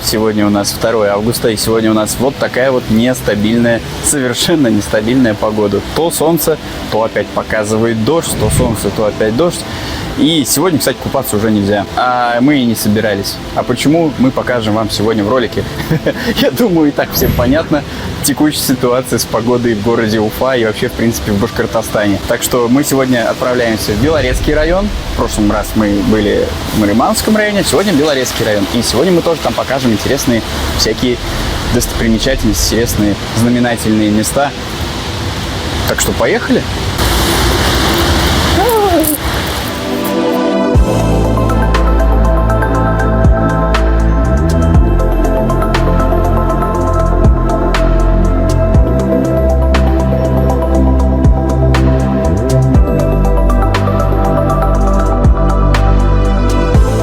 Сегодня у нас 2 августа, и сегодня у нас вот такая вот нестабильная, совершенно нестабильная погода. То солнце, то опять показывает дождь, то солнце, то опять дождь. И сегодня, кстати, купаться уже нельзя. А мы и не собирались. А почему, мы покажем вам сегодня в ролике. Я думаю, и так всем понятно. Текущая ситуация с погодой в городе Уфа и вообще, в принципе, в Башкортостане. Так что мы сегодня отправляемся в Белорецкий район. В прошлом раз мы были в Нариманском районе, сегодня Белорецкий район. И сегодня мы тоже там покажем интересные всякие достопримечательности, интересные знаменательные места. Так что поехали!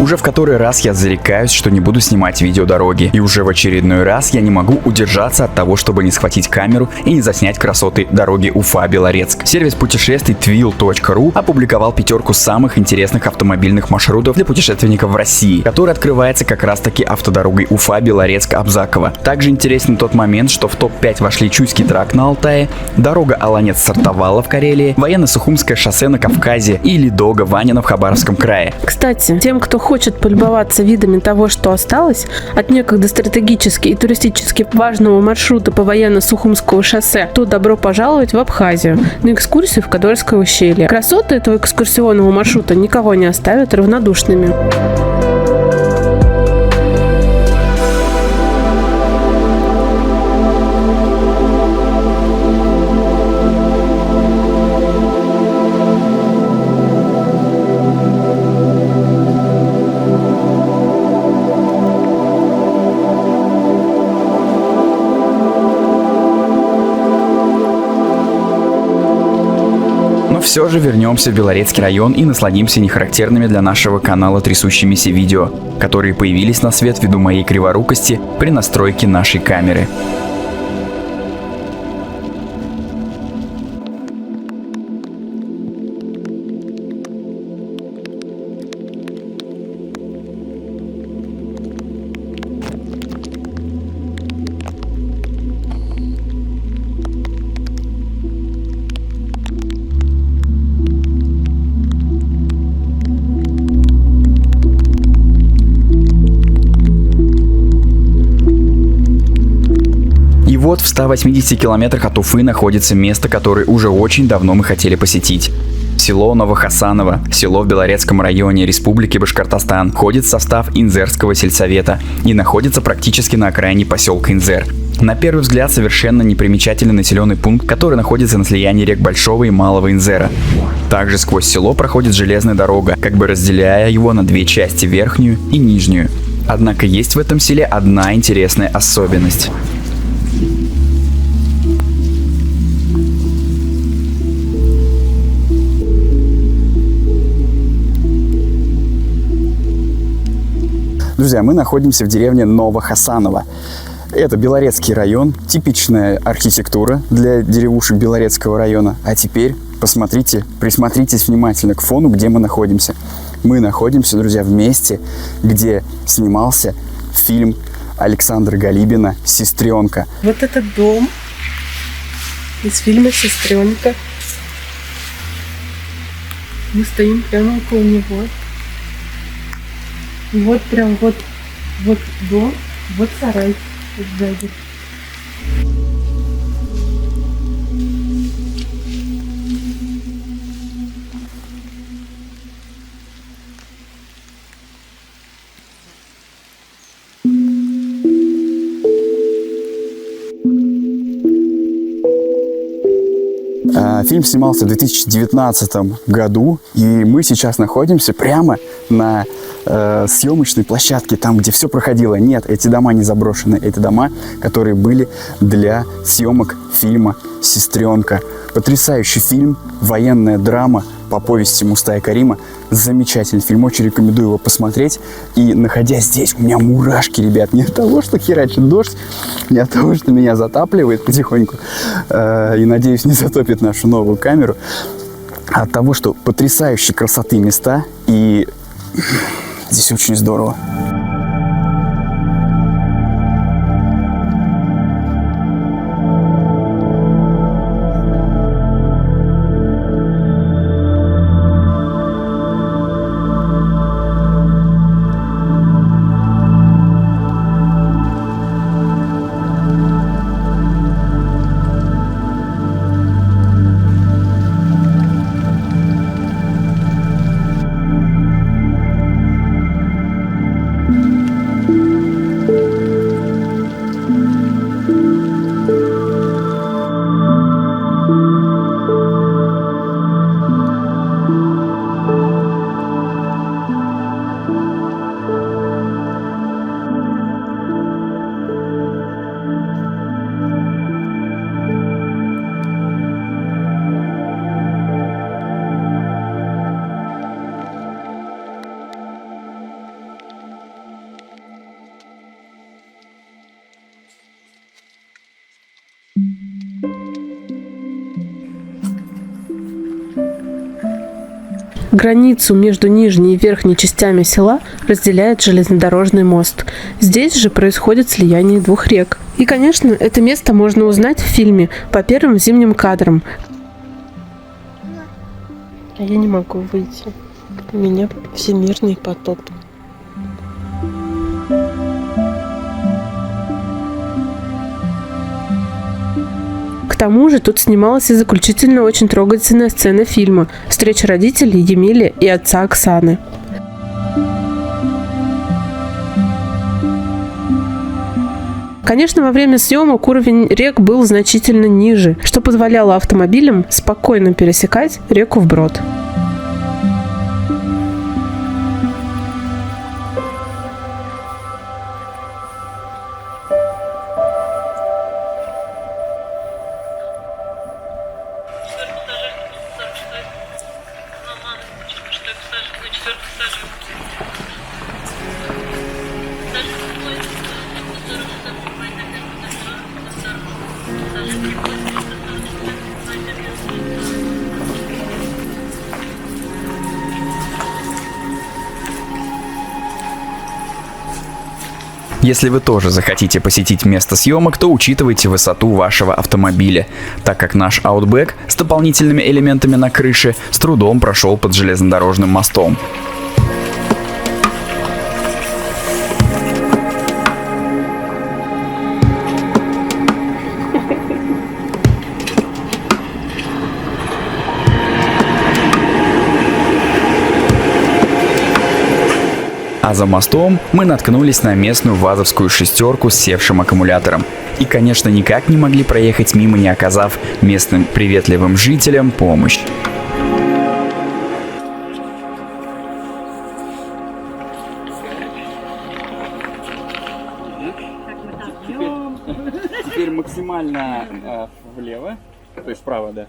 Уже в который раз я зарекаюсь, что не буду снимать видеодороги. И уже в очередной раз я не могу удержаться от того, чтобы не схватить камеру и не заснять красоты дороги Уфа-Белорецк. Сервис путешествий twill.ru опубликовал 5 самых интересных автомобильных маршрутов для путешественников в России, который открывается как раз таки автодорогой Уфа-Белорецк-Абзаково. Также интересен тот момент, что в топ-5 вошли Чуйский тракт на Алтае, дорога Аланец-Сартовала в Карелии, военно-Сухумское шоссе на Кавказе и Лидога-Ванина в Хабаровском крае. Кстати, тем, кто хочет полюбоваться видами того, что осталось от некогда стратегически и туристически важного маршрута по военно-Сухумскому шоссе, то добро пожаловать в Абхазию на экскурсию в Кадорское ущелье. Красоты этого экскурсионного маршрута никого не оставят равнодушными. Все же вернемся в Белорецкий район и насладимся нехарактерными для нашего канала трясущимися видео, которые появились на свет ввиду моей криворукости при настройке нашей камеры. Вот в 180 километрах от Уфы находится место, которое уже очень давно мы хотели посетить. Село Новохасаново, село в Белорецком районе Республики Башкортостан, входит в состав Инзерского сельсовета и находится практически на окраине поселка Инзер. На первый взгляд совершенно непримечательный населенный пункт, который находится на слиянии рек Большого и Малого Инзера. Также сквозь село проходит железная дорога, как бы разделяя его на две части, верхнюю и нижнюю. Однако есть в этом селе одна интересная особенность. Друзья, мы находимся в деревне Новохасаново. Это Белорецкий район, типичная архитектура для деревушек Белорецкого района. А теперь посмотрите, присмотритесь внимательно к фону, где мы находимся. Мы находимся, друзья, в месте, где снимался фильм Александра Галибина «Сестренка». Вот этот дом из фильма «Сестренка». Мы стоим прямо около него. Вот прям вот дом, вот сарай сзади. Фильм снимался в 2019 году, и мы сейчас находимся прямо на съемочной площадке, там, где все проходило. Нет, эти дома не заброшены, это дома, которые были для съемок фильма «Сестренка». Потрясающий фильм, военная драма по повести Мустая Карима. Замечательный фильм, очень рекомендую его посмотреть. И находясь здесь, у меня мурашки, ребят, не от того, что херачит дождь, не от того, что меня затапливает потихоньку, и, надеюсь, не затопит нашу новую камеру, а от того, что потрясающей красоты места, и здесь очень здорово. Границу между нижней и верхней частями села разделяет железнодорожный мост. Здесь же происходит слияние двух рек. И, конечно, это место можно узнать в фильме по первым зимним кадрам. А я не могу выйти. У меня всемирный потоп. К тому же тут снималась и заключительно очень трогательная сцена фильма «Встреча родителей Емеля и отца Оксаны». Конечно, во время съемок уровень рек был значительно ниже, что позволяло автомобилям спокойно пересекать реку вброд. Если вы тоже захотите посетить место съемок, то учитывайте высоту вашего автомобиля, так как наш Outback с дополнительными элементами на крыше с трудом прошел под железнодорожным мостом. А за мостом мы наткнулись на местную вазовскую шестерку с севшим аккумулятором. И, конечно, никак не могли проехать мимо, не оказав местным приветливым жителям помощь. Теперь максимально влево, то есть вправо, да.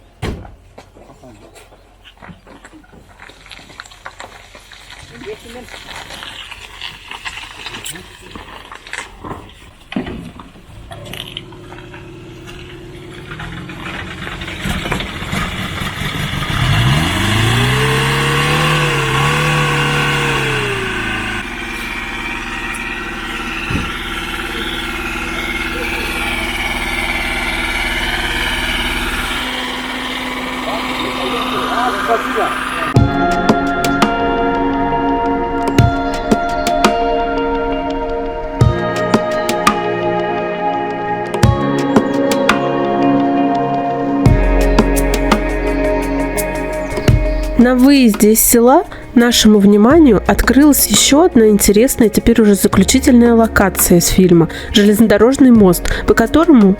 На выезде из села нашему вниманию открылась еще одна интересная, теперь уже заключительная локация из фильма – железнодорожный мост, по которому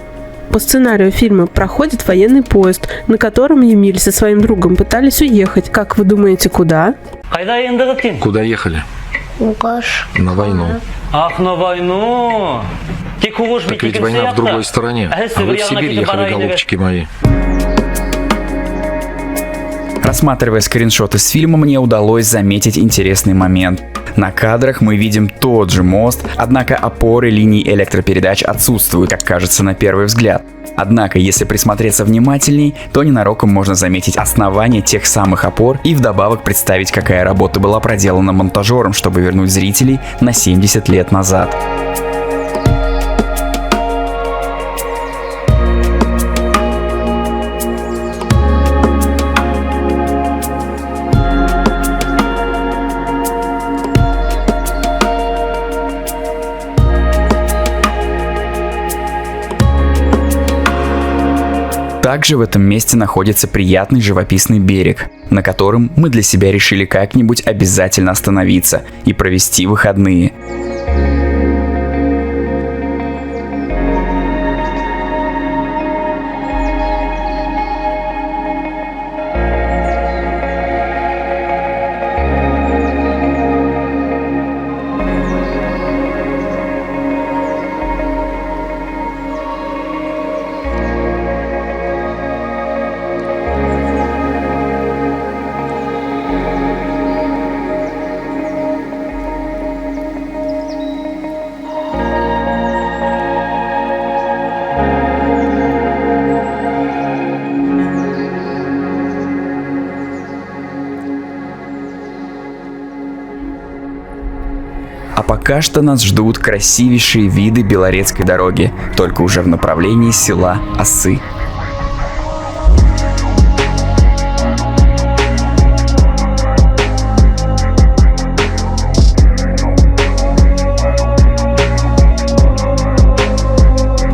по сценарию фильма проходит военный поезд, на котором Емель со своим другом пытались уехать. Как вы думаете, куда? Куда ехали? Лукаш. На войну. Ах, на войну! Так ведь война в другой стороне. А вы в Сибирь ехали, голубчики мои. Рассматривая скриншоты с фильма, мне удалось заметить интересный момент. На кадрах мы видим тот же мост, однако опоры линий электропередач отсутствуют, как кажется на первый взгляд. Однако, если присмотреться внимательней, то ненароком можно заметить основание тех самых опор и вдобавок представить, какая работа была проделана монтажером, чтобы вернуть зрителей на 70 лет назад. Также в этом месте находится приятный живописный берег, на котором мы для себя решили как-нибудь обязательно остановиться и провести выходные. пока что нас ждут красивейшие виды Белорецкой дороги, только уже в направлении села Осы.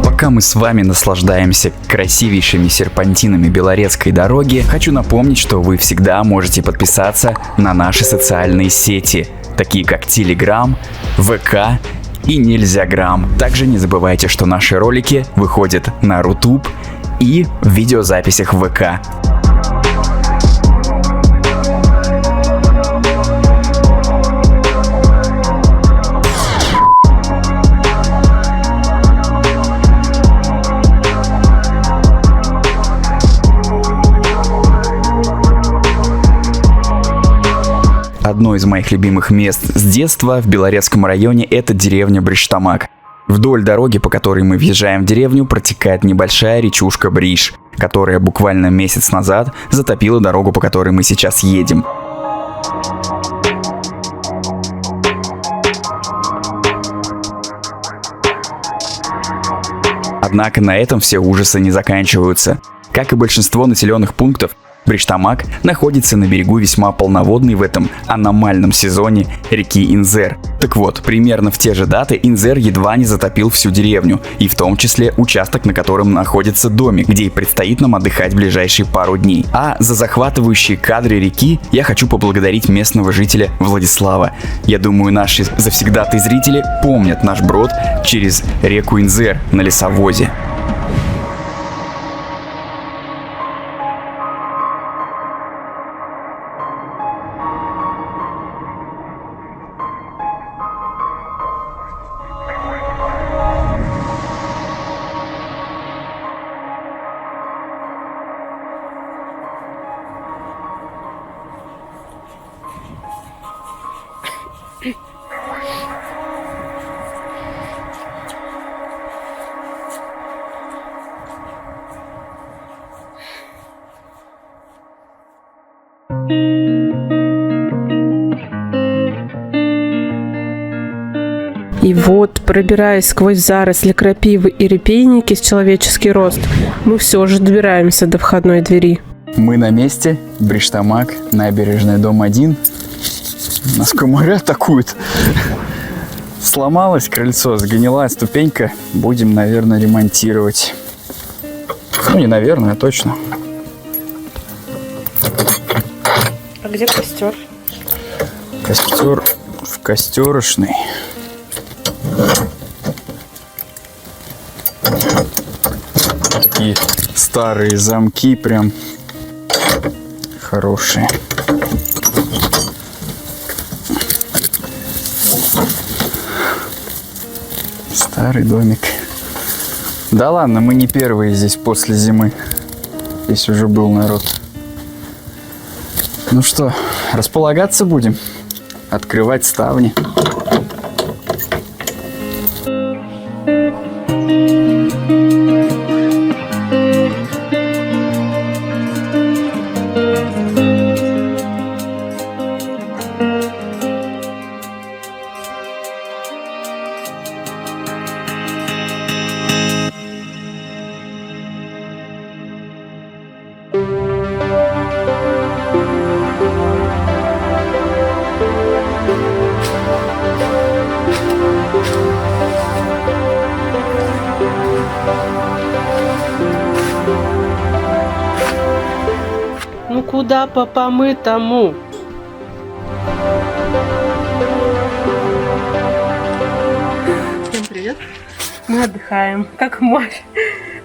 Пока мы с вами наслаждаемся красивейшими серпантинами Белорецкой дороги, хочу напомнить, что вы всегда можете подписаться на наши социальные сети, такие как Telegram, ВК и Нельзяграм. Также не забывайте, что наши ролики выходят на Рутуб и в видеозаписях в ВК. Одно из моих любимых мест с детства в Белорецком районе – это деревня Бриштамак. Вдоль дороги, по которой мы въезжаем в деревню, протекает небольшая речушка Бриш, которая буквально месяц назад затопила дорогу, по которой мы сейчас едем. Однако на этом все ужасы не заканчиваются. Как и большинство населенных пунктов, Бриштамак находится на берегу весьма полноводной в этом аномальном сезоне реки Инзер. Так вот, примерно в те же даты Инзер едва не затопил всю деревню, и в том числе участок, на котором находится домик, где и предстоит нам отдыхать в ближайшие пару дней. А за захватывающие кадры реки я хочу поблагодарить местного жителя Владислава. Я думаю, наши завсегдатые зрители помнят наш брод через реку Инзер на лесовозе. И вот, пробираясь сквозь заросли крапивы и репейники с человеческий рост, мы все же добираемся до входной двери. Мы на месте. Бриштамак, набережная, дом 1. Нас комары атакуют. Сломалось крыльцо, сгнила ступенька. Будем, наверное, ремонтировать. Ну, не наверное, а точно. А где костер? Костер в костерочной. Такие старые замки прям хорошие. Старый домик. Да ладно, мы не первые здесь после зимы. Здесь уже был народ. Ну что, располагаться будем? Открывать ставни. Ну куда по помытому? Всем привет. Мы отдыхаем. Как можешь.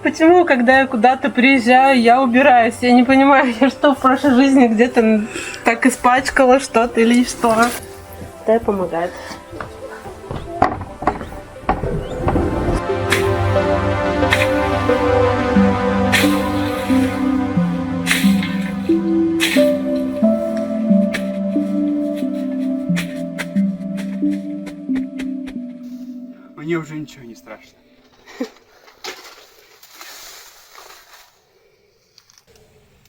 Почему, когда я куда-то приезжаю, я убираюсь? Я не понимаю, я что в прошлой жизни где-то так испачкала что-то или что? Дай помогает. Мне уже ничего не страшно.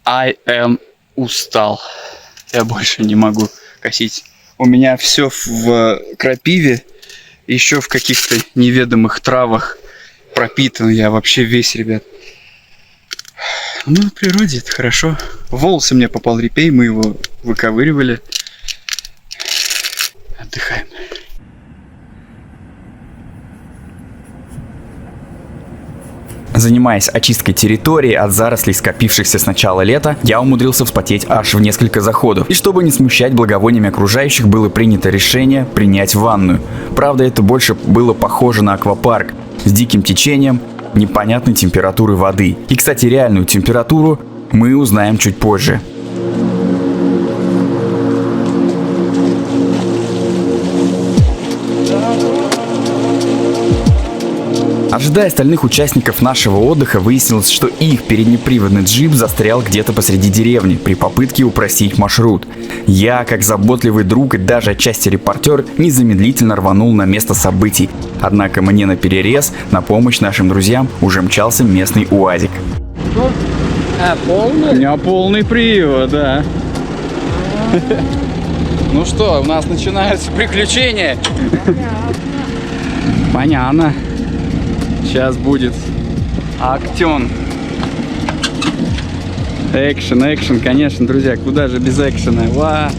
I am устал. Я больше не могу косить. У меня все в крапиве. еще в каких-то неведомых травах пропитан. Я вообще весь, ребят. Ну, на природе это хорошо. В волосы мне попал репей, мы его выковыривали. Отдыхаем. Занимаясь очисткой территории от зарослей, скопившихся с начала лета, я умудрился вспотеть аж в несколько заходов. И чтобы не смущать благовониями окружающих, было принято решение принять ванную. Правда, это больше было похоже на аквапарк с диким течением, непонятной температуры воды. И, кстати, реальную температуру мы узнаем чуть позже. Ожидая остальных участников нашего отдыха, выяснилось, что их переднеприводный джип застрял где-то посреди деревни при попытке упростить маршрут. Я, как заботливый друг и даже отчасти репортер, незамедлительно рванул на место событий. Однако мне на перерез, на помощь нашим друзьям уже мчался местный УАЗик. Полный? У меня полный привод, да. Ну что, у нас начинаются приключения. Понятно. Сейчас будет актен. Экшен, конечно, друзья, куда же без экшена? Ва!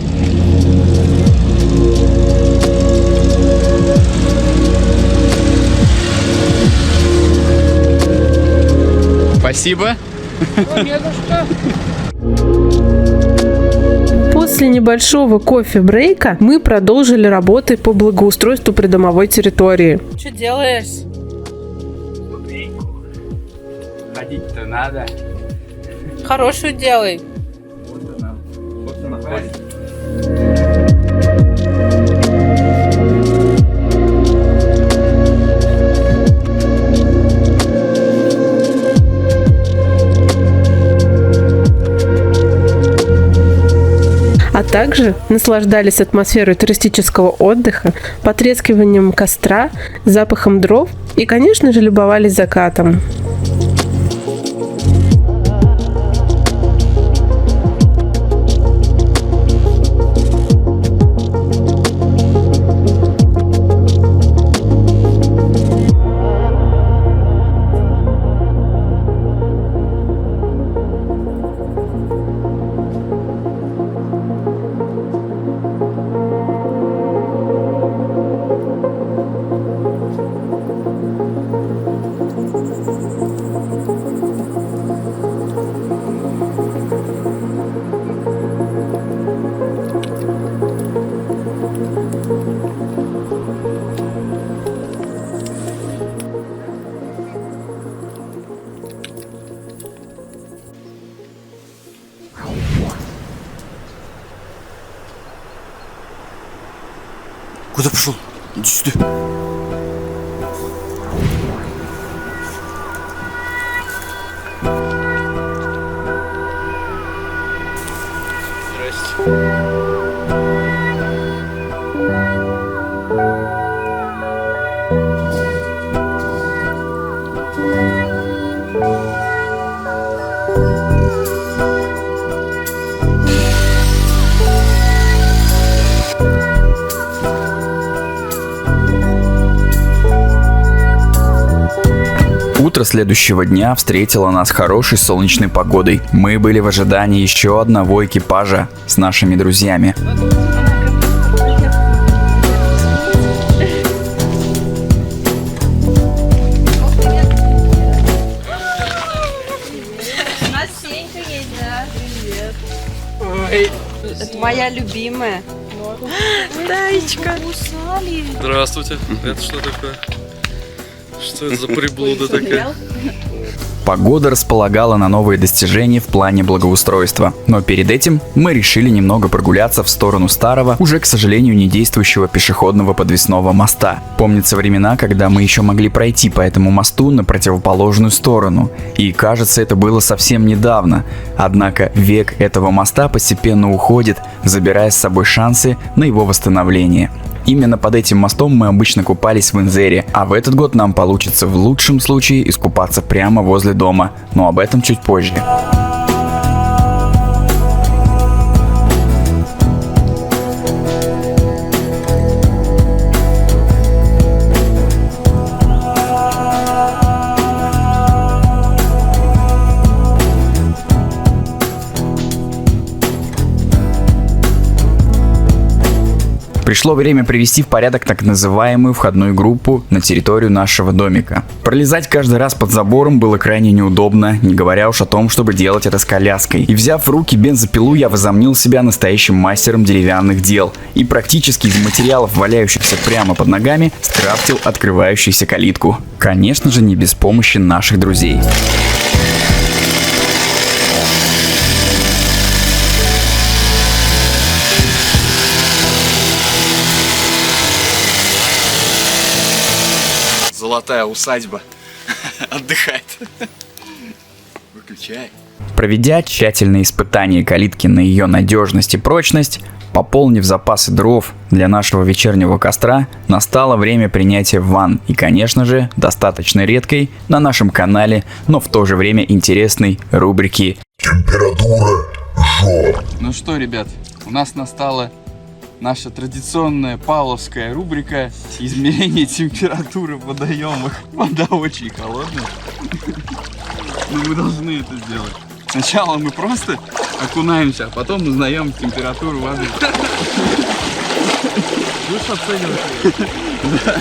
Спасибо. Не за что. После небольшого кофе-брейка мы продолжили работы по благоустройству придомовой территории. Что делаешь? Ходить-то надо. Хорошую делай. Вот она ходит. А также наслаждались атмосферой туристического отдыха, потрескиванием костра, запахом дров и, конечно же, любовались закатом. Куда пошел? Иди сюда. Утро следующего дня встретило нас хорошей солнечной погодой. Мы были в ожидании еще одного экипажа с нашими друзьями. У нас Сенька есть, да? Привет. Это моя любимая. Таечка. Здравствуйте. Это что такое? Что это за приблуда такая? Погода располагала на новые достижения в плане благоустройства. Но перед этим мы решили немного прогуляться в сторону старого, уже, к сожалению, не действующего пешеходного подвесного моста. Помнятся времена, когда мы еще могли пройти по этому мосту на противоположную сторону. И кажется, это было совсем недавно. Однако век этого моста постепенно уходит, забирая с собой шансы на его восстановление. Именно под этим мостом мы обычно купались в Инзере, а в этот год нам получится в лучшем случае искупаться прямо возле дома, но об этом чуть позже. Пришло время привести в порядок так называемую входную группу на территорию нашего домика. Пролезать каждый раз под забором было крайне неудобно, не говоря уж о том, чтобы делать это с коляской. И взяв в руки бензопилу, я возомнил себя настоящим мастером деревянных дел и практически из материалов, валяющихся прямо под ногами, скрафтил открывающуюся калитку. Конечно же, не без помощи наших друзей. Золотая усадьба отдыхает. Выключай. Проведя тщательное испытание калитки на ее надежность и прочность, пополнив запасы дров для нашего вечернего костра, настало время принятия ванн и, конечно же, достаточно редкой на нашем канале, но в то же время интересной рубрики «Температура жор». Ну что, ребят, у нас настала наша традиционная павловская рубрика измерение температуры в водоемах. Вода очень холодная, но мы должны это сделать. Сначала мы просто окунаемся, а потом узнаем температуру воды. Будешь оценивать? Да.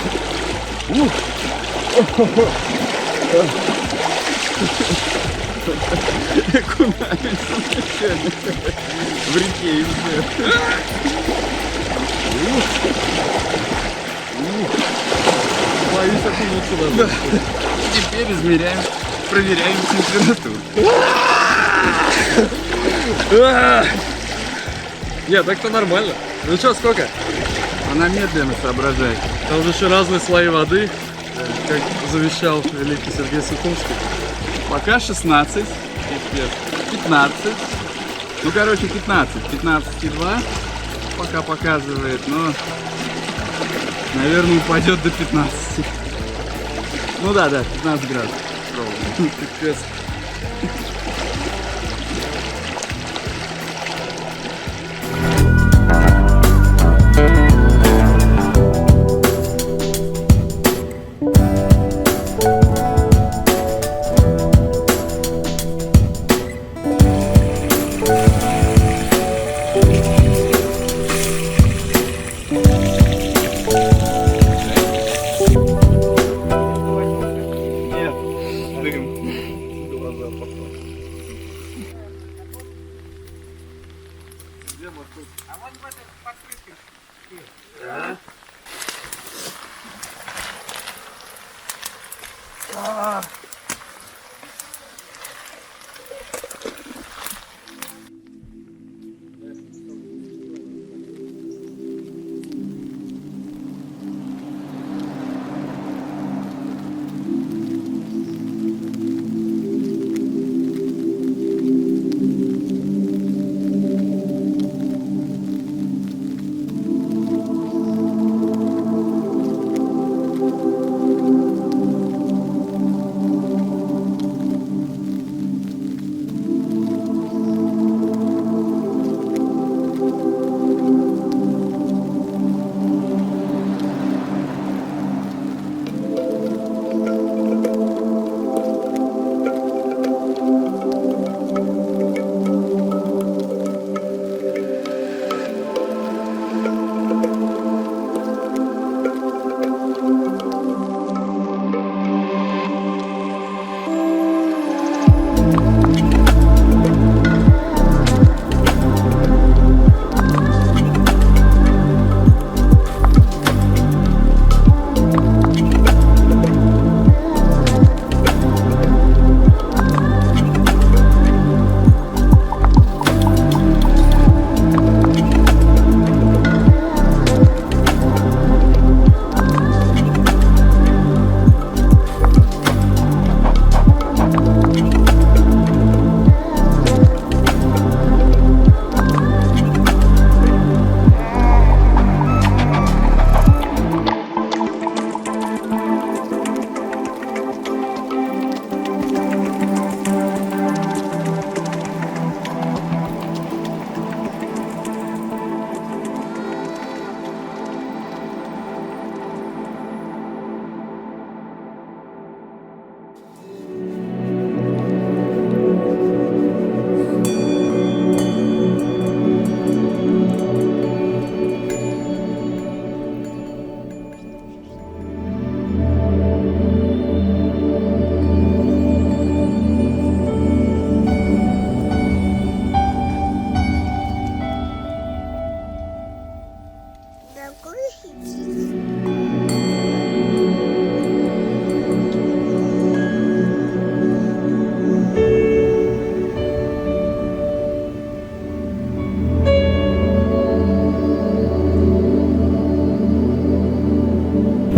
Окунаемся в реке и все. Боюсь окунуться даже. Теперь измеряем, проверяем температуру. Нет, так-то нормально. Ну что, сколько? Она медленно соображает. Там же еще разные слои воды, как завещал великий Сергей Сухумский. Пока 16, 15, ну короче 15, 15,2 пока показывает, но наверное упадет до 15. Ну да, 15 градусов. Пипец.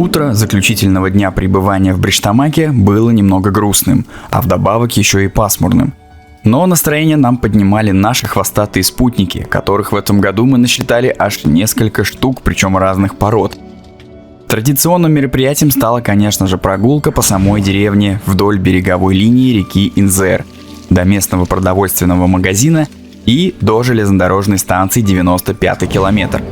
Утро заключительного дня пребывания в Бриштамаке было немного грустным, а вдобавок еще и пасмурным. Но настроение нам поднимали наши хвостатые спутники, которых в этом году мы насчитали аж несколько штук, причем разных пород. Традиционным мероприятием стала, конечно же, прогулка по самой деревне вдоль береговой линии реки Инзер, до местного продовольственного магазина и до железнодорожной станции 95-й километр.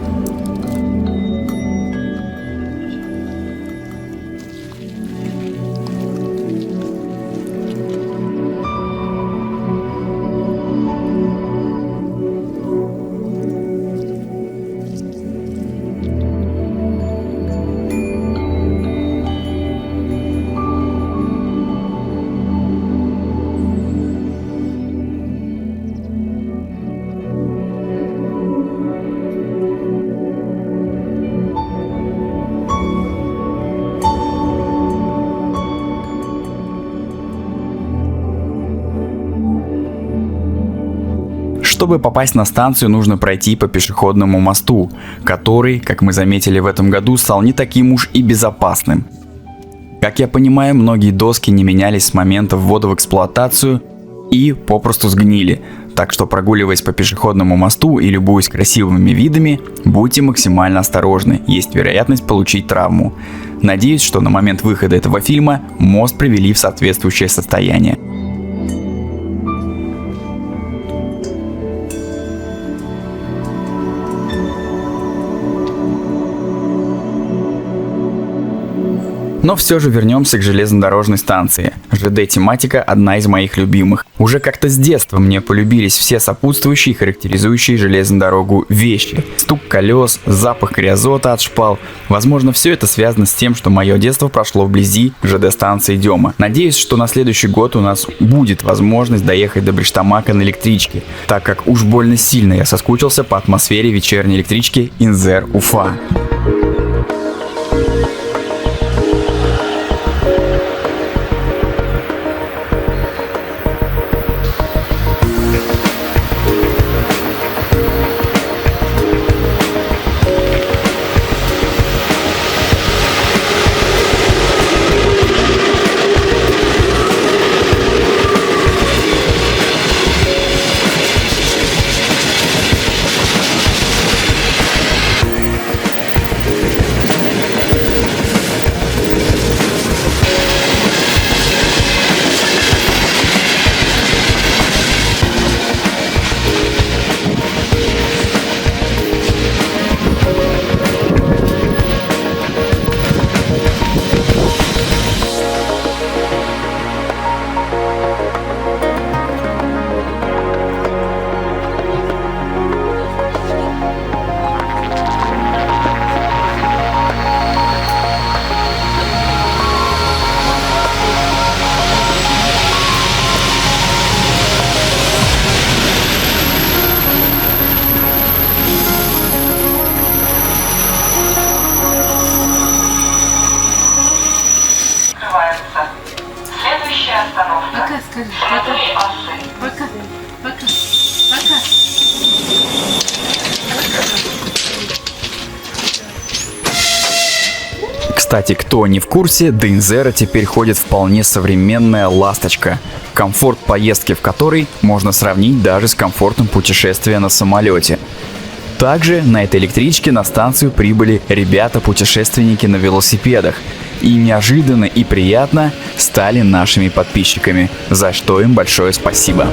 Чтобы попасть на станцию, нужно пройти по пешеходному мосту, который, как мы заметили в этом году, стал не таким уж и безопасным. Как я понимаю, многие доски не менялись с момента ввода в эксплуатацию и попросту сгнили, так что, прогуливаясь по пешеходному мосту и любуясь красивыми видами, будьте максимально осторожны, есть вероятность получить травму. Надеюсь, что на момент выхода этого фильма мост привели в соответствующее состояние. Но все же вернемся к железнодорожной станции. ЖД-тематика одна из моих любимых. Уже как-то с детства мне полюбились все сопутствующие и характеризующие железную дорогу вещи. Стук колес, запах криозота от шпал. Возможно, все это связано с тем, что мое детство прошло вблизи ЖД-станции Дема. Надеюсь, что на следующий год у нас будет возможность доехать до Бриштамака на электричке, так как уж больно сильно я соскучился по атмосфере вечерней электрички Инзер-Уфа. Следующая остановка. Пока, скажи. Святой Осы. Пока. Пока. Пока. Кстати, кто не в курсе, до Инзера теперь ходит вполне современная ласточка, комфорт поездки в которой можно сравнить даже с комфортом путешествия на самолете. Также на этой электричке на станцию прибыли ребята-путешественники на велосипедах и неожиданно и приятно стали нашими подписчиками, за что им большое спасибо.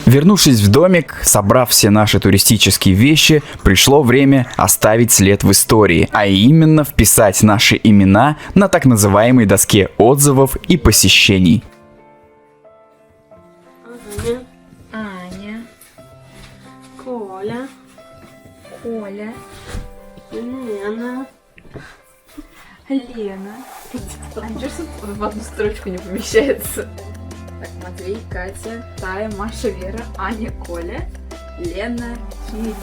Вернувшись в домик, собрав все наши туристические вещи, пришло время оставить след в истории, а именно вписать наши имена на так называемой доске отзывов и посещений. Аня, Коля, Коля, Лена. Лена. А что в одну строчку не помещается? Так, Матвей, Катя, Тая, Маша, Вера, Аня, Коля, Лена, Кирилл.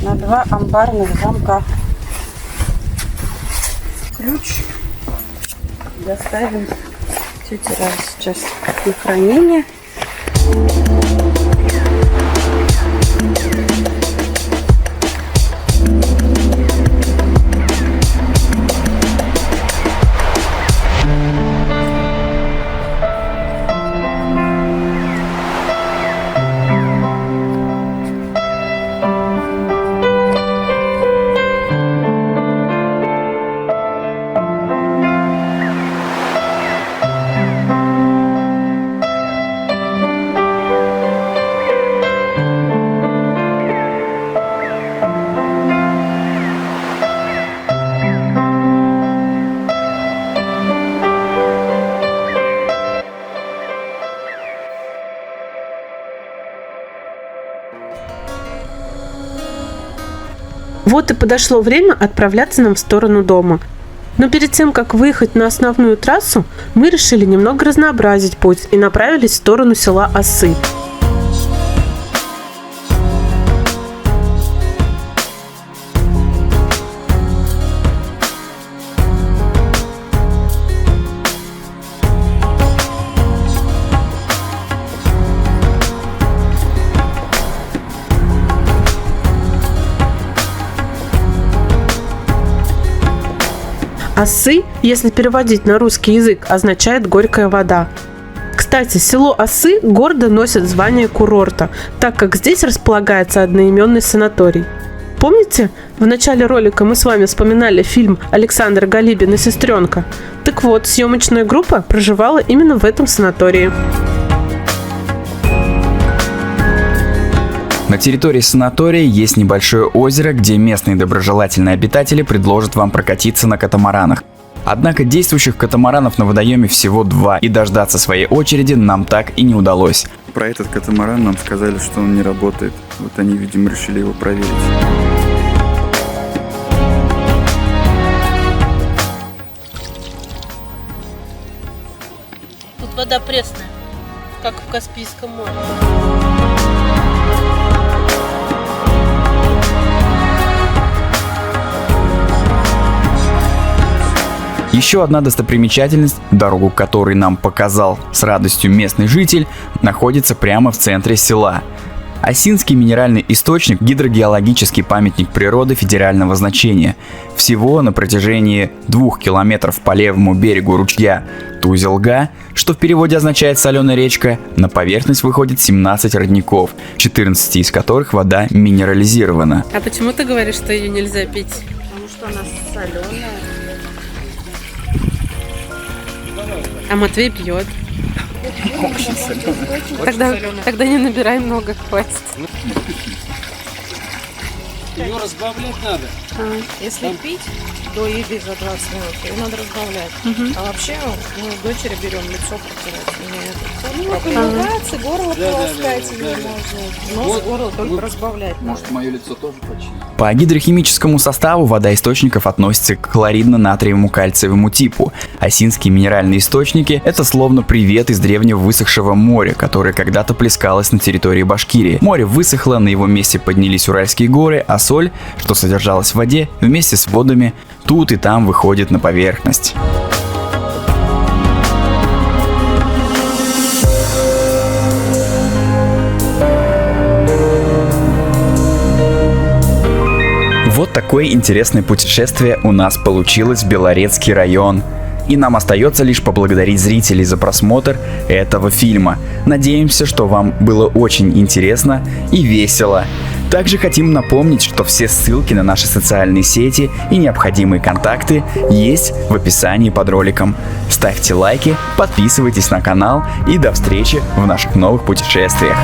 На 2 амбарных замка. Ключ доставим тете Раисе сейчас на хранение. Вот и подошло время отправляться нам в сторону дома. Но перед тем, как выехать на основную трассу, мы решили немного разнообразить путь и направились в сторону села Осы. Осы, если переводить на русский язык, означает «горькая вода». Кстати, село Осы гордо носит звание курорта, так как здесь располагается одноименный санаторий. Помните, в начале ролика мы с вами вспоминали фильм Александра Галибина «Сестренка»? Так вот, съемочная группа проживала именно в этом санатории. На территории санатория есть небольшое озеро, где местные доброжелательные обитатели предложат вам прокатиться на катамаранах. Однако действующих катамаранов на водоеме всего 2, и дождаться своей очереди нам так и не удалось. Про этот катамаран нам сказали, что он не работает. Вот они, видимо, решили его проверить. Тут вода пресная, как в Каспийском море. Еще одна достопримечательность, дорогу к которой нам показал с радостью местный житель, находится прямо в центре села. Осинский минеральный источник – гидрогеологический памятник природы федерального значения. Всего на протяжении 2 километров по левому берегу ручья Тузелга, что в переводе означает «соленая речка», на поверхность выходит 17 родников, 14 из которых вода минерализирована. А почему ты говоришь, что ее нельзя пить? Потому что она соленая. А Матвей пьет. Тогда не набирай много, хватит. Ее разбавлять надо. Если пить, до еды за 20 минут. Ее надо разбавлять. А вообще мы дочери берем лицо протирать. Помогаться, горло полоскать ее можно. Нос, горло только разбавлять. Может, мое лицо тоже починить? По гидрохимическому составу вода источников относится к хлоридно-натриевому кальциевому типу. Осинские минеральные источники – это словно привет из древнего высохшего моря, которое когда-то плескалось на территории Башкирии. Море высохло, на его месте поднялись Уральские горы, а соль, что содержалась в воде, вместе с водами тут и там выходит на поверхность. Вот такое интересное путешествие у нас получилось в Белорецкий район. И нам остается лишь поблагодарить зрителей за просмотр этого фильма. Надеемся, что вам было очень интересно и весело. Также хотим напомнить, что все ссылки на наши социальные сети и необходимые контакты есть в описании под роликом. Ставьте лайки, подписывайтесь на канал и до встречи в наших новых путешествиях.